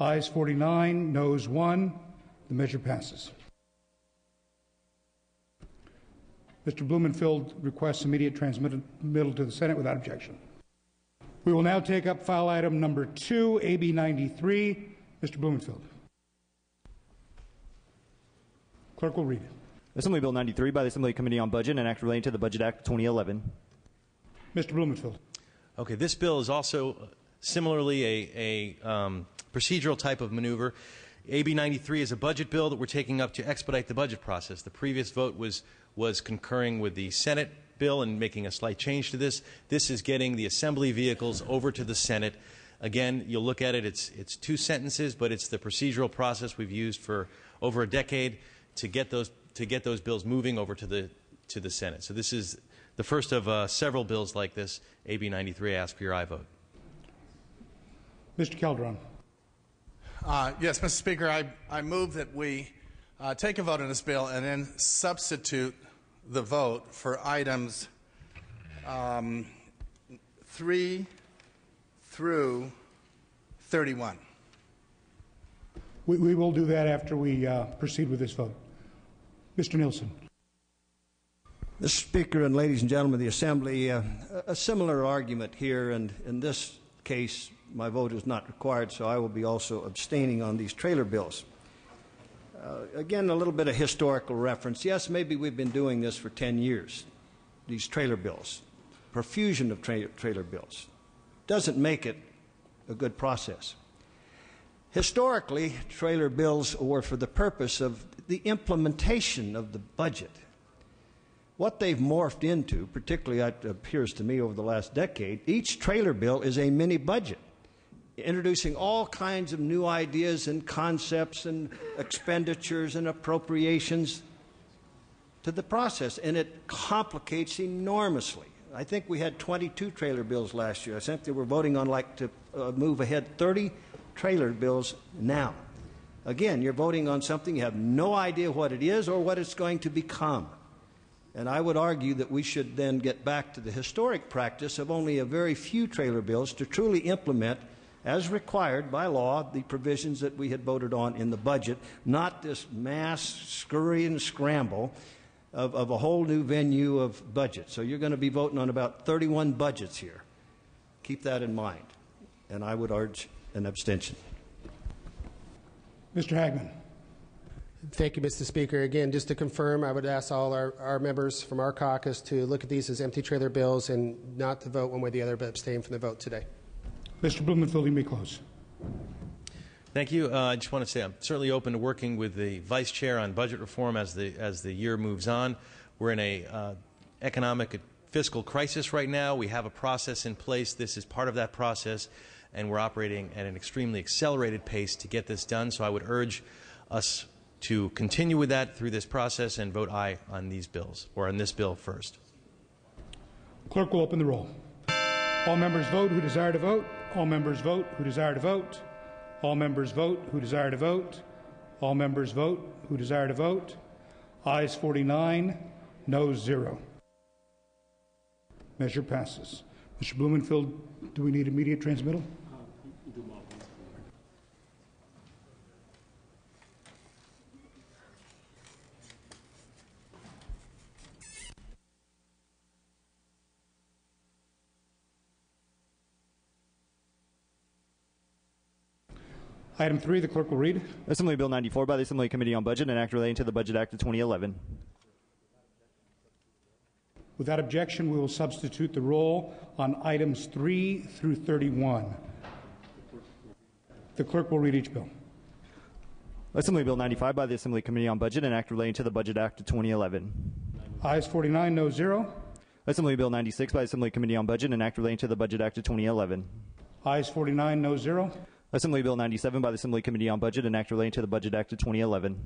Ayes 49, noes 1. The measure passes. Mr. Blumenfeld requests immediate transmittal to the Senate without objection. We will now take up file item number 2, AB 93. Mr. Blumenfeld. Clerk will read it. Assembly Bill 93 by the Assembly Committee on Budget and Act relating to the Budget Act 2011. Mr. Blumenfeld. Okay, this bill is also similarly a procedural type of maneuver. AB 93 is a budget bill that we're taking up to expedite the budget process. The previous vote was concurring with the Senate bill and making a slight change to this. This is getting the Assembly vehicles over to the Senate. Again, you'll look at it, it's 2 sentences, but it's the procedural process we've used for over a decade to get those bills moving over to the Senate. So this is the first of several bills like this. AB 93, I ask for your aye vote. Mr. Calderon. Yes, Mr. Speaker, I move that we take a vote on this bill and then substitute the vote for items 3 through 31. We will do that after we proceed with this vote. Mr. Nielsen. Mr. Speaker and ladies and gentlemen of the Assembly, a similar argument here, and in this case my vote is not required, so I will be also abstaining on these trailer bills. Again, a little bit of historical reference. Yes, maybe we've been doing this for 10 years, these trailer bills, profusion of trailer bills. Doesn't make it a good process. Historically, trailer bills were for the purpose of the implementation of the budget. What they've morphed into, particularly it appears to me over the last decade, each trailer bill is a mini budget, introducing all kinds of new ideas and concepts and expenditures and appropriations to the process, and it complicates enormously. I think we had 22 trailer bills last year. I think they were voting on to move ahead 30 trailer bills now. Again, you're voting on something you have no idea what it is or what it's going to become. And I would argue that we should then get back to the historic practice of only a very few trailer bills to truly implement, as required by law, the provisions that we had voted on in the budget, not this mass scurry and scramble of a whole new venue of budget. So you're going to be voting on about 31 budgets here. Keep that in mind. And I would urge an abstention. Mr. Hagman. Thank you, Mr. Speaker. Again, just to confirm, I would ask all our members from our caucus to look at these as empty trailer bills and not to vote one way or the other, but abstain from the vote today. Mr. Blumenfield, you may close. Thank you. I just want to say I'm certainly open to working with the Vice Chair on budget reform as the year moves on. We're in a economic fiscal crisis right now. We have a process in place. This is part of that process, and we're operating at an extremely accelerated pace to get this done. So I would urge us to continue with that through this process and vote aye on these bills, or on this bill first. Clerk will open the roll. All members vote who desire to vote. All members vote who desire to vote. All members vote who desire to vote. All members vote who desire to vote. Ayes 49, noes 0. Measure passes. Mr. Blumenfield, do we need immediate transmittal? Item 3, the clerk will read. Assembly Bill 94 by the Assembly Committee on Budget and Act relating to the Budget Act of 2011. Without objection, we will substitute the roll on items 3 through 31. The clerk will read each bill. Assembly Bill 95 by the Assembly Committee on Budget and Act relating to the Budget Act of 2011. Ayes 49, noes 0. Assembly Bill 96 by the Assembly Committee on Budget and Act relating to the Budget Act of 2011. Ayes 49, noes 0. Assembly Bill 97 by the Assembly Committee on Budget and Act relating to the Budget Act of 2011.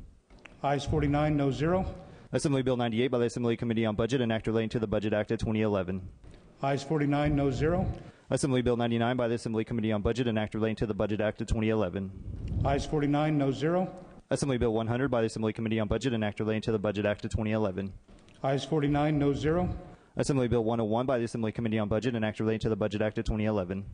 Ayes 49, noes 0. Assembly Bill 98 by the Assembly Committee on Budget and Act relating to the Budget Act of 2011. Ayes 49, noes 0. Assembly Bill 99 by the Assembly Committee on Budget and Act relating to the Budget Act of 2011. Ayes 49, noes 0. Assembly Bill 100 by the Assembly Committee on Budget and Act relating to the Budget Act of 2011. Ayes 49, noes 0. Assembly Bill 101 by the Assembly Committee on Budget and Act relating to the Budget Act of 2011.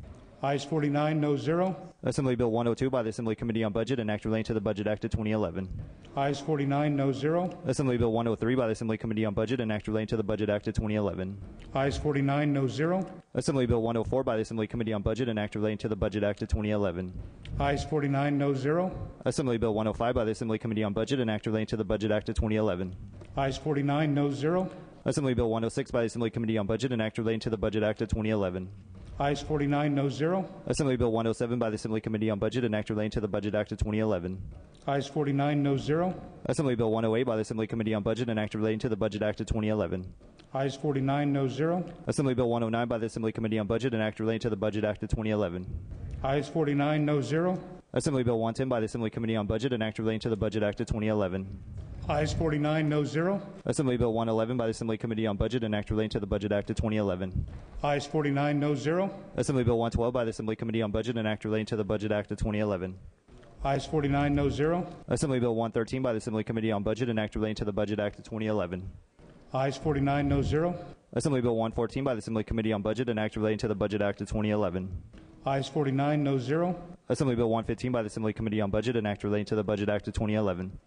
Ayes 49, noes 0. Assembly Bill 102 by the Assembly Committee on Budget and Act relating to the Budget Act of 2011. Ayes 49, noes 0. Assembly Bill 103 by the Assembly Committee on Budget and Act relating to the Budget Act of 2011. Ayes 49, noes 0. Assembly Bill 104 by the Assembly Committee on Budget and Act relating to the Budget Act of 2011. Ayes 49, noes 0. Assembly Bill 105 by the Assembly Committee on Budget and Act relating to the Budget Act of 2011. Ayes 49, noes 0. Assembly Bill 106 by the Assembly Committee on Budget and Act relating to the Budget Act of 2011. Ayes 49, noes 0. Assembly Bill 107 by the Assembly Committee on Budget and Act relating to the Budget Act of 2011. Ayes 49, noes 0. Assembly Bill 108 by the Assembly Committee on Budget and Act relating to the Budget Act of 2011. Ayes 49, noes 0. Assembly Bill 109 by the Assembly Committee on Budget and Act relating to the Budget Act of 2011. Ayes 49, noes 0. Assembly Bill 110 by the Assembly Committee on Budget and Act relating to the Budget Act of 2011. Ayes 49, noes 0. Assembly Bill 111 by the Assembly Committee on Budget and Act relating to the Budget Act of 2011. Ayes 49, noes 0. Assembly Bill 112 by the Assembly Committee on Budget and Act relating to the Budget Act of 2011. Ayes 49, noes 0. Assembly Bill 113 by the Assembly Committee on Budget and Act relating to the Budget Act of 2011. Ayes 49, noes 0. Assembly Bill 114 by the Assembly Committee on Budget and Act relating to the Budget Act of 2011. Ayes 49, noes 0. Assembly Bill 115 by the Assembly Committee on Budget and Act relating to the Budget Act of 2011.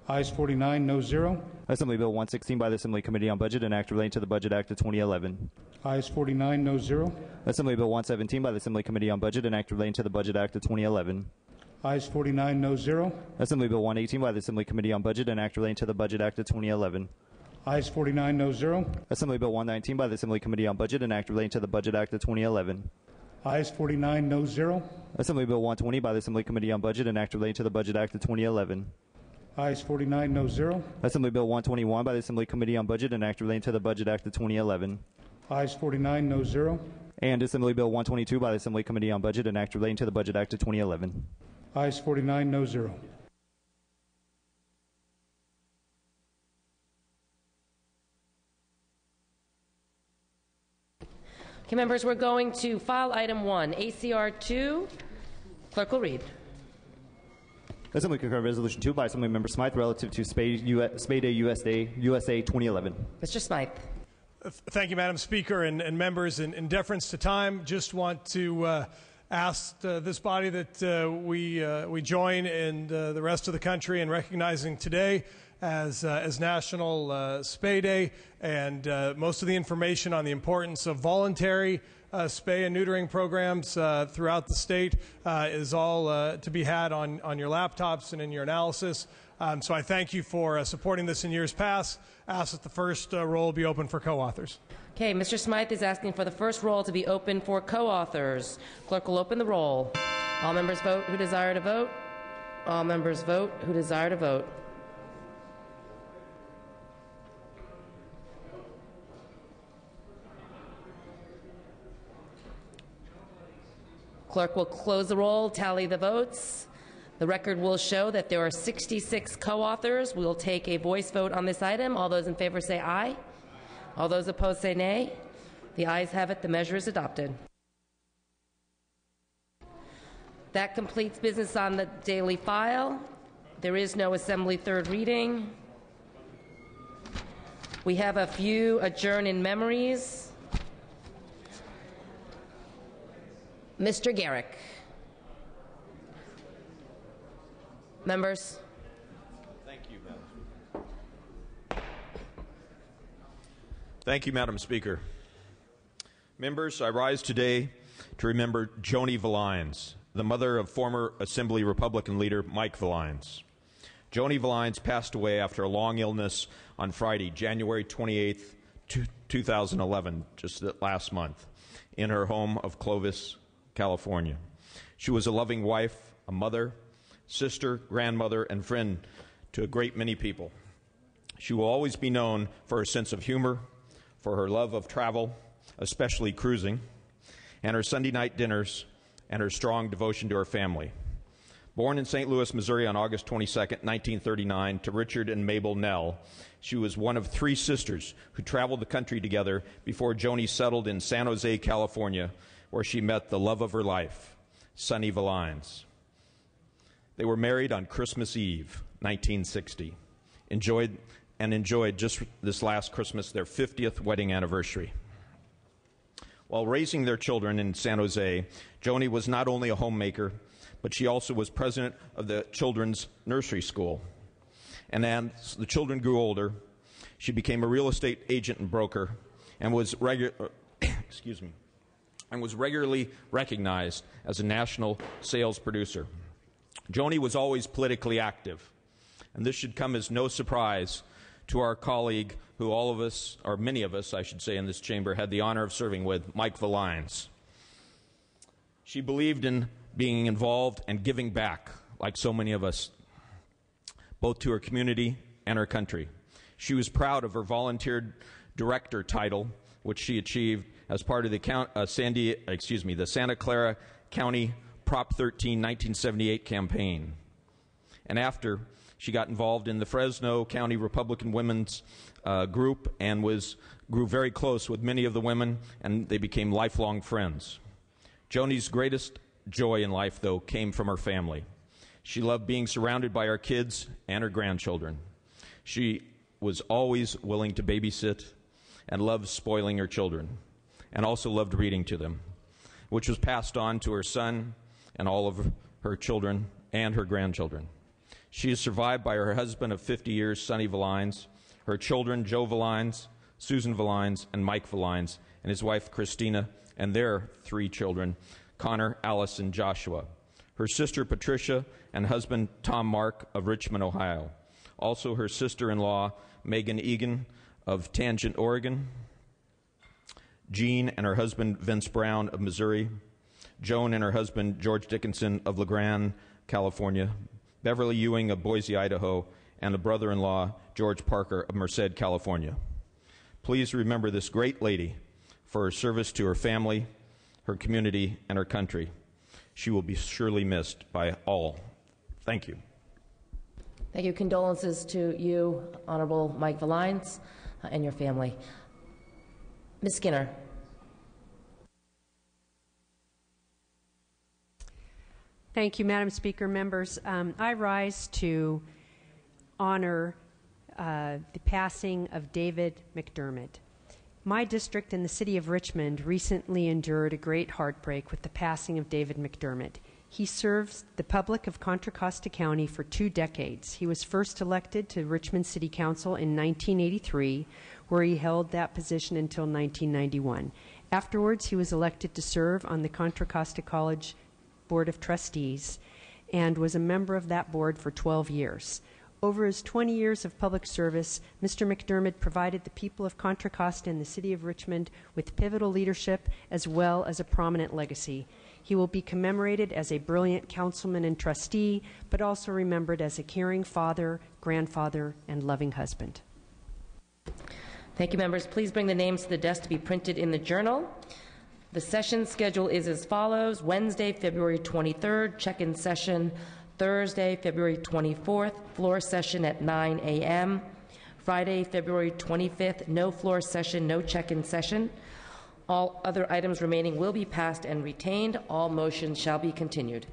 Ayes 49, noes 0. Assembly Bill 116 by the Assembly Committee on Budget and Act relating to the Budget Act of 2011. Ayes 49, noes 0. Assembly Bill 117 by the Assembly Committee on Budget and Act relating to the Budget Act of 2011. Ayes 49, noes 0. Assembly Bill 118 by the Assembly Committee on Budget and Act relating to the Budget Act of 2011. Ayes 49, noes 0. Assembly Bill 119 by the Assembly Committee on Budget and Act relating to the Budget Act of 2011. Ayes 49, no 0. Assembly Bill 120 by the Assembly Committee on Budget and Act relating to the Budget Act of 2011. Ayes 49, no 0. Assembly Bill 121 by the Assembly Committee on Budget and Act relating to the Budget Act of 2011. Ayes 49, no 0. And Assembly Bill 122 by the Assembly Committee on Budget and Act relating to the Budget Act of 2011. Ayes 49, no 0. Okay, members, we're going to file item 1, ACR 2. Clerk will read. Assembly concurrent resolution 2 by Assemblymember Smythe relative to Spay Day USA 2011. Mr. Smythe. Thank you, Madam Speaker, and members. In deference to time, just want to ask this body that we join in the rest of the country in recognizing today as National Spay Day, and most of the information on the importance of voluntary spay and neutering programs throughout the state is all to be had on your laptops and in your analysis. So I thank you for supporting this in years past. Ask that the first roll be open for co-authors. Okay, Mr. Smythe is asking for the first roll to be open for co-authors. Clerk will open the roll. All members vote who desire to vote. All members vote who desire to vote. Clerk will close the roll, tally the votes. The record will show that there are 66 co-authors. We'll take a voice vote on this item. All those in favor say aye. All those opposed say nay. The ayes have it. The measure is adopted. That completes business on the daily file. There is no Assembly third reading. We have a few adjourn in memories. Mr. Garrick. Members. Thank you, Madam. Thank you, Madam Speaker. Members, I rise today to remember Joni Valines, the mother of former Assembly Republican leader Mike Valines. Joni Valines passed away after a long illness on Friday, January 28th, 2011, just last month, in her home of Clovis, California. She was a loving wife, a mother, sister, grandmother, and friend to a great many people. She will always be known for her sense of humor, for her love of travel, especially cruising, and her Sunday night dinners, and her strong devotion to her family. Born in St. Louis, Missouri on August 22, 1939, to Richard and Mabel Nell, she was one of 3 sisters who traveled the country together before Joni settled in San Jose, California, where she met the love of her life, Sonny Valines. They were married on Christmas Eve, 1960. Enjoyed just this last Christmas their 50th wedding anniversary. While raising their children in San Jose, Joni was not only a homemaker, but she also was president of the children's nursery school. And as the children grew older, she became a real estate agent and broker and was regularly recognized as a national sales producer. Joni was always politically active, and this should come as no surprise to our colleague who all of us, or many of us, I should say, in this chamber, had the honor of serving with, Mike Valines. She believed in being involved and giving back, like so many of us, both to her community and her country. She was proud of her volunteer director title, which she achieved as part of the Santa Clara County Prop 13 1978 campaign. And after, she got involved in the Fresno County Republican Women's Group and grew very close with many of the women, and they became lifelong friends. Joni's greatest joy in life, though, came from her family. She loved being surrounded by her kids and her grandchildren. She was always willing to babysit and loved spoiling her children, and also loved reading to them, which was passed on to her son and all of her children and her grandchildren. She is survived by her husband of 50 years, Sonny Valines, her children, Joe Valines, Susan Valines, and Mike Valines, and his wife, Christina, and their 3 children, Connor, Alice, and Joshua. Her sister, Patricia, and husband, Tom Mark, of Richmond, Ohio. Also her sister-in-law, Megan Egan, of Tangent, Oregon. Jean and her husband, Vince Brown, of Missouri. Joan and her husband, George Dickinson of LeGrand, California, Beverly Ewing of Boise, Idaho, and a brother-in-law, George Parker of Merced, California. Please remember this great lady for her service to her family, her community, and her country. She will be surely missed by all. Thank you. Thank you. Condolences to you, Honorable Mike Valines, and your family. Ms. Skinner. Thank you, Madam Speaker. Members, I rise to honor the passing of David McDermott. My district in the city of Richmond recently endured a great heartbreak with the passing of David McDermott. He serves the public of Contra Costa County for 2 decades. He was first elected to Richmond City Council in 1983, where he held that position until 1991. Afterwards, he was elected to serve on the Contra Costa College Board of Trustees and was a member of that board for 12 years. Over his 20 years of public service, Mr. McDermott provided the people of Contra Costa and the city of Richmond with pivotal leadership as well as a prominent legacy. He will be commemorated as a brilliant councilman and trustee, but also remembered as a caring father, grandfather, and loving husband. Thank you, members. Please bring the names to the desk to be printed in the journal. The session schedule is as follows. Wednesday, February 23rd, check-in session. Thursday, February 24th, floor session at 9 a.m. Friday, February 25th, no floor session, no check-in session. All other items remaining will be passed and retained. All motions shall be continued.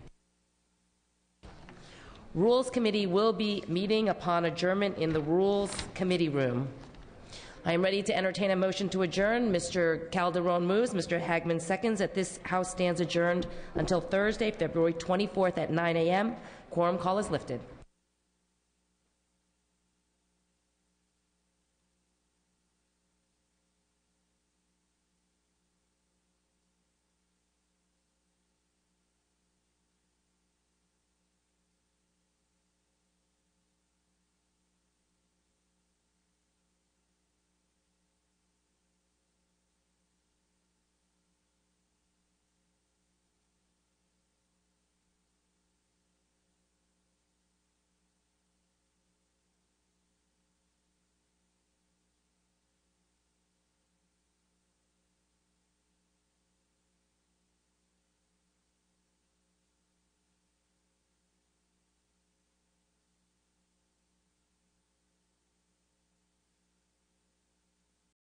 Rules Committee will be meeting upon adjournment in the Rules Committee room. I am ready to entertain a motion to adjourn. Mr. Calderon moves, Mr. Hagman seconds, that this House stands adjourned until Thursday, February 24th at 9 a.m. Quorum call is lifted.